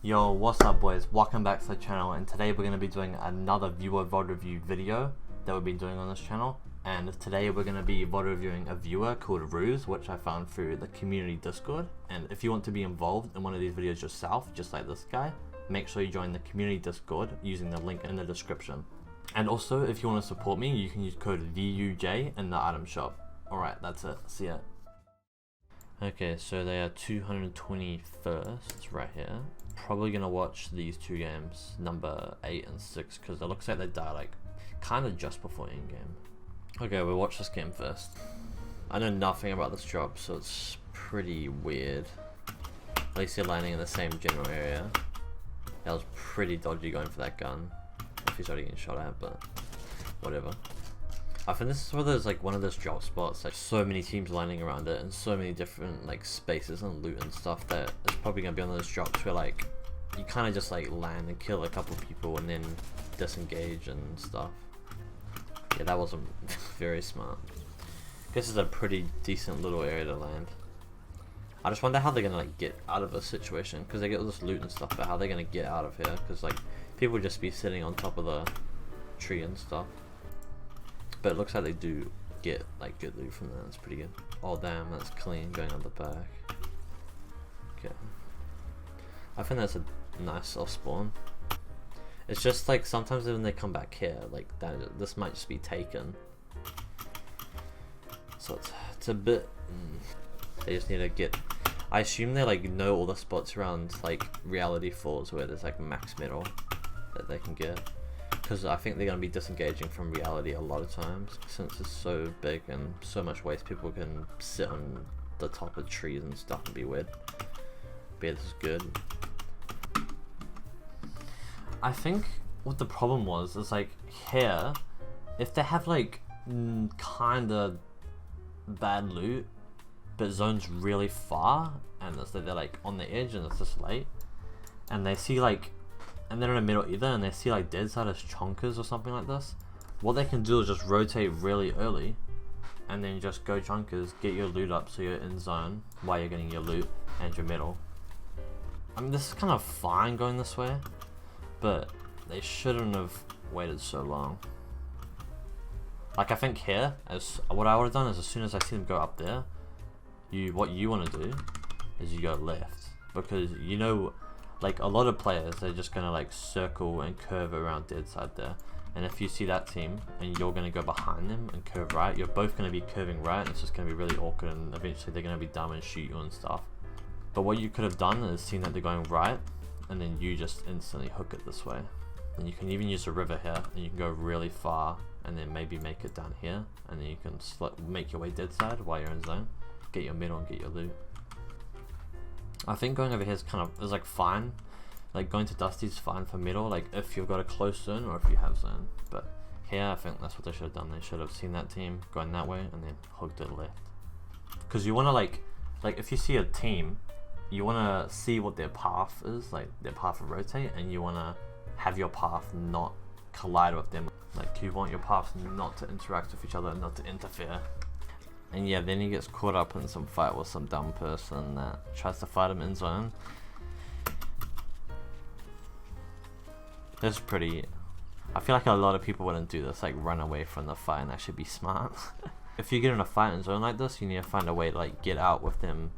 Yo, what's up boys, welcome back to the channel, and today we're going to be doing another viewer VOD review video that we've been doing on this channel. And today we're going to be VOD reviewing a viewer called Ruse, which I found through the community Discord. And if you want to be involved in one of these videos yourself, just like this guy, make sure you join the community Discord using the link in the description. And also, if you want to support me, you can use code VUJ in the item shop. Alright, that's it, see ya. Okay, so they are 221st right here. Probably gonna watch these two games, number 8 and 6, because it looks like they die like kind of just before in game. Okay, we'll watch this game first. I know nothing about this job, so it's pretty weird. At least you're landing in the same general area. That was pretty dodgy going for that gun, if he's already getting shot at, but whatever. I think this is where there's like one of those drop spots, like so many teams landing around it and so many different like spaces and loot and stuff that it's probably gonna be one of those drops where like you kind of just like land and kill a couple people and then disengage and stuff. Yeah, that wasn't very smart. This is a pretty decent little area to land. I just wonder how they're gonna like get out of this situation, because they get all this loot and stuff, but how they're gonna get out of here, because like people just be sitting on top of the tree and stuff. But it looks like they do get like good loot from that. That's pretty good. Oh damn, that's clean going on the back. Okay, I think that's a nice little spawn. It's just like sometimes when they come back here, like that, this might just be taken. So it's a bit. They just need to get. I assume they like know all the spots around like reality falls where there's like max metal that they can get. Because I think they're going to be disengaging from reality a lot of times, since it's so big and so much waste. People can sit on the top of trees and stuff and be weird. But yeah, this is good. I think what the problem was is like here, if they have like kind of bad loot, but zone's really far, and it's like they're like on the edge and it's just late, and they see like, and they're in the middle either, and they see like dead side as chonkers or something like this, what they can do is just rotate really early and then just go chonkers, get your loot up so you're in zone while you're getting your loot and your middle. I mean, this is kind of fine going this way, but they shouldn't have waited so long. Like I think here, as what I would have done is as soon as I see them go up there, what you want to do is you go left, because you know, like a lot of players, they're just gonna like circle and curve around dead side there, and if you see that team and you're gonna go behind them and curve right, you're both gonna be curving right, and it's just gonna be really awkward, and eventually they're gonna be dumb and shoot you and stuff. But what you could have done is seen that they're going right, and then you just instantly hook it this way. And you can even use a river here, and you can go really far, and then maybe make it down here, and then you can make your way dead side while you're in zone, get your middle and get your loot. I think going over here is like fine. Like going to Dusty is fine for middle, like if you've got a close zone or if you have zone. But here I think that's what they should have done. They should have seen that team going that way and then hooked it left. Because you want to like if you see a team, you want to see what their path is, like their path of rotate, and you want to have your path not collide with them. Like you want your paths not to interact with each other, not to interfere. And yeah, then he gets caught up in some fight with some dumb person that tries to fight him in zone. This is pretty. I feel like a lot of people wouldn't do this, like run away from the fight and actually be smart. If you get in a fight in zone like this, you need to find a way to like get out with them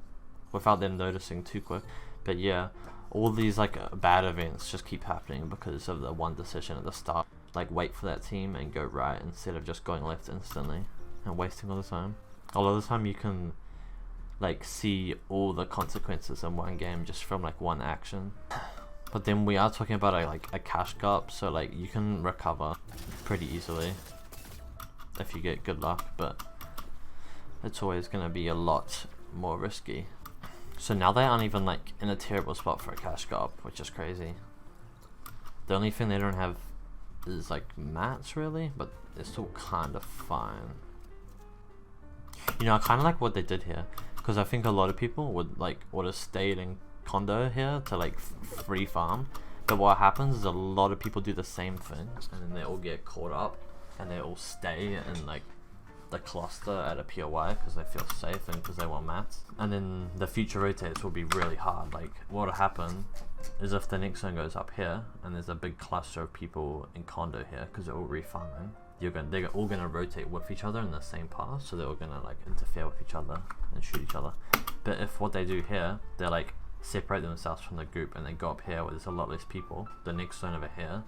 without them noticing too quick. But yeah, all these like bad events just keep happening because of the one decision at the start. Like wait for that team and go right instead of just going left instantly and wasting all the time. A lot of the time you can like see all the consequences in one game just from like one action. But then we are talking about a cash cup, so like you can recover pretty easily if you get good luck, but it's always gonna be a lot more risky. So now they aren't even like in a terrible spot for a cash cup, which is crazy. The only thing they don't have is like mats really, but it's still kind of fine. You know, I kind of like what they did here, because I think a lot of people would have stayed in condo here to like free farm, but what happens is a lot of people do the same thing and then they all get caught up and they all stay and like the cluster at a POI because they feel safe and because they want mats. And then the future rotates will be really hard. Like what will happen is if the next zone goes up here and there's a big cluster of people in condo here because they're all refarming, they're all gonna rotate with each other in the same path, so they're all gonna like interfere with each other and shoot each other. But if what they do here, they're like separate themselves from the group and they go up here where there's a lot less people, the next zone over here,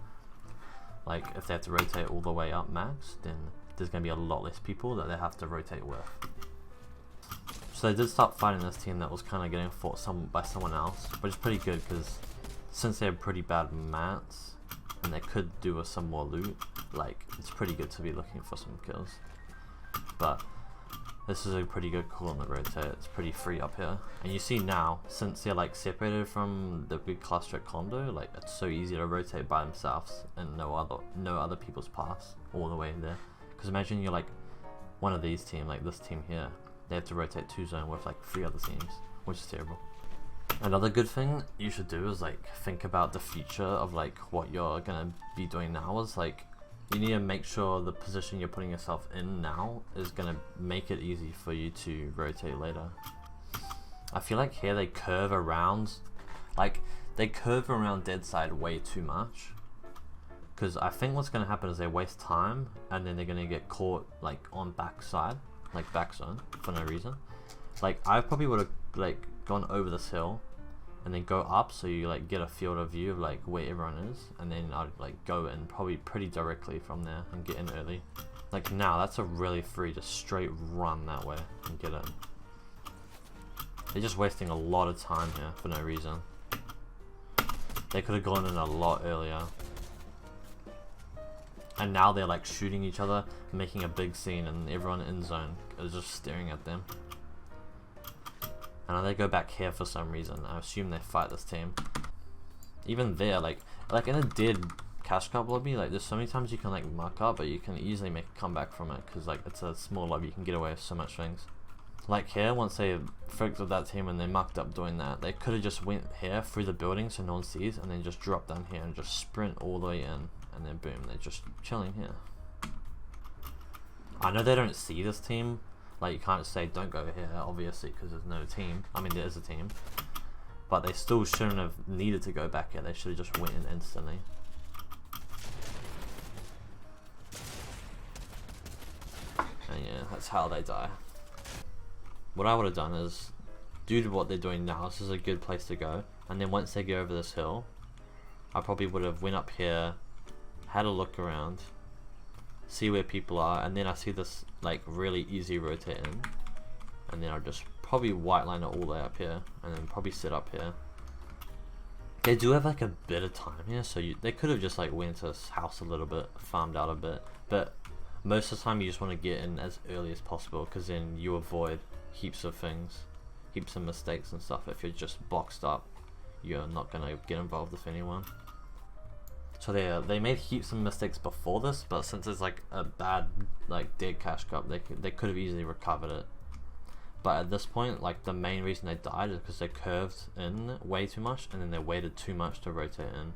like if they have to rotate all the way up max, then there's gonna be a lot less people that they have to rotate with. So they did start fighting this team that was kind of getting fought by someone else, which is pretty good because since they have pretty bad mats and they could do with some more loot, like it's pretty good to be looking for some kills. But this is a pretty good call on the rotate. It's pretty free up here, and you see now since they're like separated from the big cluster at condo, like it's so easy to rotate by themselves and no other people's paths all the way in there. Because imagine you're like one of these teams, like this team here, they have to rotate 2 zone with like 3 other teams, which is terrible. Another good thing you should do is like think about the future of like what you're gonna be doing now. Is like you need to make sure the position you're putting yourself in now is gonna make it easy for you to rotate later. I feel like here they curve around, dead side way too much. Because I think what's gonna happen is they waste time and then they're gonna get caught like on backside, like back zone for no reason. Like I probably would have like gone over this hill and then go up so you like get a field of view of like where everyone is, and then I'd like go in probably pretty directly from there and get in early. Like now that's a really free, just straight run that way and get in. They're just wasting a lot of time here for no reason. They could have gone in a lot earlier. And now they're like shooting each other, making a big scene, and everyone in zone is just staring at them. And they go back here for some reason. I assume they fight this team. Even there, like in a dead cash cup lobby, like there's so many times you can like muck up, but you can easily make a comeback from it because like it's a small lobby, you can get away with so much things. Like here, once they fricked with that team and they mucked up doing that, they could have just went here through the building so no one sees, and then just dropped down here and just sprint all the way in, and then boom, they're just chilling here. I know they don't see this team. Like you can't say don't go here, obviously, because there's no team. I mean there is a team, but they still shouldn't have needed to go back here. They should have just went in instantly. And yeah, that's how they die. What I would have done is, due to what they're doing now, this is a good place to go. And then once they get over this hill, I probably would have went up here, had a look around, see where people are, and then I see this like really easy rotate in, and then I'll just probably white line it all the way up here, and then probably sit up here. They do have like a bit of time here, so they could have just like went to this house a little bit, farmed out a bit, but most of the time you just want to get in as early as possible, because then you avoid heaps of things, heaps of mistakes and stuff. If you're just boxed up, you're not gonna get involved with anyone. So they made heaps of mistakes before this, but since it's like a bad like dead cash cup, they could have easily recovered it. But at this point, like the main reason they died is because they curved in way too much, and then they waited too much to rotate in,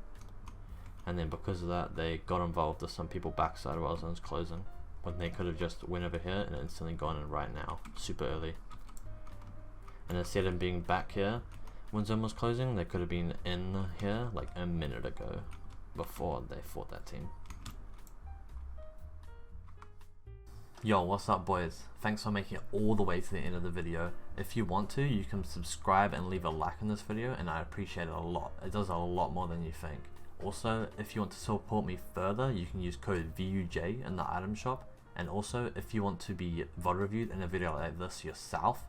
and then because of that they got involved with some people backside while zone's closing, when they could have just went over here and instantly gone in right now, super early. And instead of being back here when zone was closing, they could have been in here like a minute ago, before they fought that team. Yo, what's up boys? Thanks for making it all the way to the end of the video. If you want to, you can subscribe and leave a like on this video, and I appreciate it a lot. It does a lot more than you think. Also, if you want to support me further, you can use code VUJ in the item shop. And also, if you want to be VOD reviewed in a video like this yourself,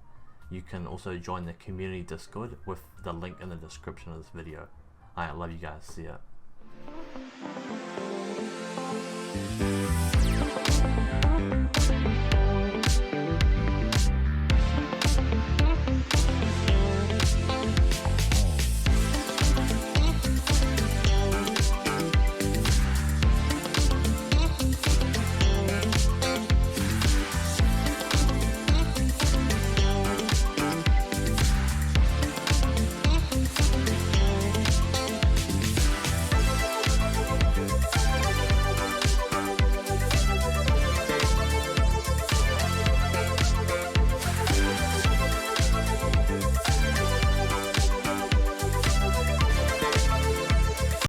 you can also join the community Discord with the link in the description of this video. Alright, love you guys. See ya.